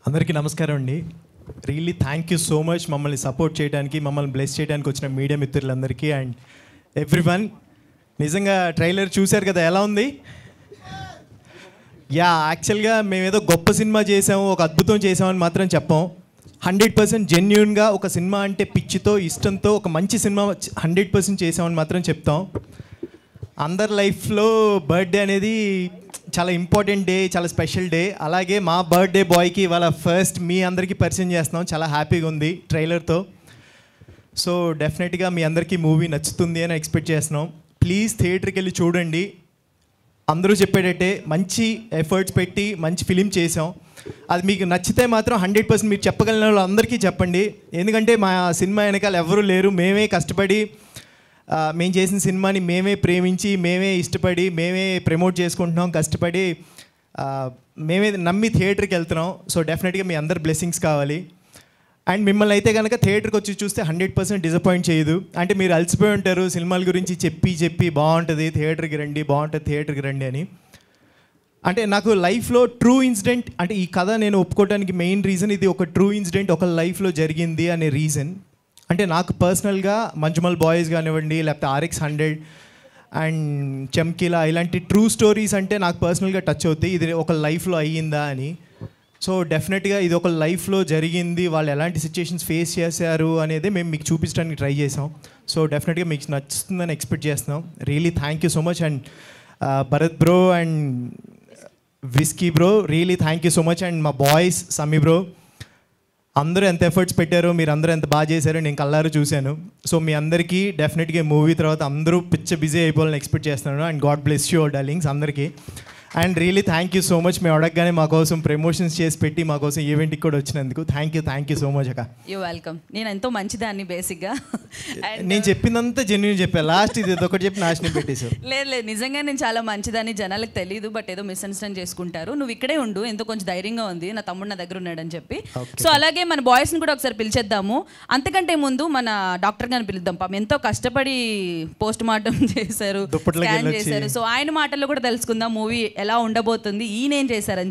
అందరికీ నమస్కారం అండి. Really thank you so much మమ్మల్ని సపోర్ట్ చేయడానికి, మమ్మల్ని బ్లెస్ చేయడానికి వచ్చిన మీడియా మిత్రులందరికీ అండ్ ఎవ్రీవన్. నిజంగా ట్రైలర్ చూశారు కదా, ఎలా ఉంది? యాక్చువల్గా మేమేదో గొప్ప సినిమా చేసాము, ఒక అద్భుతం చేసామని మాత్రం చెప్పాం. 100% జెన్యూన్గా ఒక సినిమా అంటే పిచ్చితో, ఇష్టంతో ఒక మంచి సినిమా 100% చేసామని మాత్రం చెప్తాం. అందరి లైఫ్లో బర్త్డే అనేది చాలా ఇంపార్టెంట్ డే, చాలా స్పెషల్ డే. అలాగే మా బర్త్డే బాయ్కి ఇవాళ ఫస్ట్ మీ అందరికీ పరిచయం చేస్తున్నాం. చాలా హ్యాపీగా ఉంది ట్రైలర్తో. సో డెఫినెట్గా మీ అందరికీ మూవీ నచ్చుతుంది అని ఎక్స్పెక్ట్ చేస్తున్నాం. ప్లీజ్ థియేటర్కి వెళ్ళి చూడండి. అందరూ చెప్పేటట్టే మంచి ఎఫర్ట్స్ పెట్టి మంచి ఫిలిం చేసాం. అది మీకు నచ్చితే మాత్రం 100% మీరు చెప్పగలిగిన వాళ్ళు అందరికీ చెప్పండి. ఎందుకంటే మా సినిమా వెనకాల ఎవరూ లేరు, మేమే కష్టపడి మేము చేసిన సినిమాని మేమే ప్రేమించి, మేమే ఇష్టపడి, మేమే ప్రమోట్ చేసుకుంటున్నాం, కష్టపడి మేమే నమ్మి థియేటర్కి వెళ్తున్నాం. సో డెఫినెట్గా మీ అందరి బ్లెస్సింగ్స్ కావాలి. అండ్ మిమ్మల్ని అయితే కనుక థియేటర్కి వచ్చి చూస్తే 100% డిసప్పాయింట్ చేయదు. అంటే మీరు అలసిపోయి ఉంటారు సినిమాల గురించి చెప్పి బాగుంటుంది థియేటర్కి రండి, బాగుంటుంది థియేటర్కి రండి అని. అంటే నాకు లైఫ్లో ట్రూ ఇన్సిడెంట్, అంటే ఈ కథ నేను ఒప్పుకోవడానికి మెయిన్ రీజన్ ఇది ఒక ట్రూ ఇన్సిడెంట్ ఒక లైఫ్లో జరిగింది అనే రీజన్. అంటే నాకు పర్సనల్గా మంజుమల్ బాయ్స్ కానివ్వండి, లేకపోతే RX 100 అండ్ చమ్కీలా ఇలాంటి ట్రూ స్టోరీస్ అంటే నాకు పర్సనల్గా టచ్ అవుతాయి. ఇది ఒక లైఫ్లో అయ్యిందా అని. సో డెఫినెట్గా ఇది ఒక లైఫ్లో జరిగింది, వాళ్ళు ఎలాంటి సిచ్యుయేషన్స్ ఫేస్ చేశారు అనేది మేము మీకు చూపించడానికి ట్రై చేసాం. సో డెఫినెట్గా మీకు నచ్చుతుందని ఎక్స్పెక్ట్ చేస్తున్నాం. Really thank you so much. And Bharat bro and whisky bro, really thank you so much. And మా బాయ్స్ సమ్మి బ్రో, అందరూ ఎంత ఎఫర్ట్స్ పెట్టారో, మీరు అందరూ ఎంత బాగా చేశారో నేను కళ్ళారు చూశాను. సో మీ అందరికీ డెఫినెట్గా మూవీ తర్వాత అందరూ బిజీ అయిపోవాలని ఎక్స్పెక్ట్ చేస్తున్నాను. And god bless you all darlings అందరికీ. And really thank you so much. మేము అడగగానే మా కోసం ప్రమోషన్స్ చేసి పెట్టి మా కోసం ఈవెంట్కి కూడా వచ్చినందుకు థ్యాంక్ యూ సో మచ్ అక్క. You welcome. నేను ఎంతో మంచిదాన్ని బేసిక్గా. నేను చెప్పిందంతా జెన్యూన్ చెప్పాను, లాస్ట్ ఇది ఒకటి చెప్పి నాశనం పెట్టేశారు. లేదు నిజంగా నేను చాలా మంచిదాన్ని, జనాలకు తెలియదు, బట్ ఏదో మిస్అండర్స్టాండ్ చేసుకుంటారు. నువ్వు ఇక్కడే ఉండు, ఎంతో కొంచెం ధైర్యంగా ఉంది, నా తమ్ముడు నా దగ్గర ఉన్నాడని చెప్పి. సో అలాగే మన బాయ్స్ని కూడా ఒకసారి పిలిచేద్దాము. అంతకంటే ముందు మన డాక్టర్ గారిని పిలుద్దాం. పాపం ఎంతో కష్టపడి పోస్ట్ మార్టం చేశారు, స్కాన్ చేశారు. సో ఆయన మాటల్లో కూడా తెలుసుకుందాం మూవీ ఎలా ఉండబోతుంది, ఈయన ఏం చేశారని చెప్పి.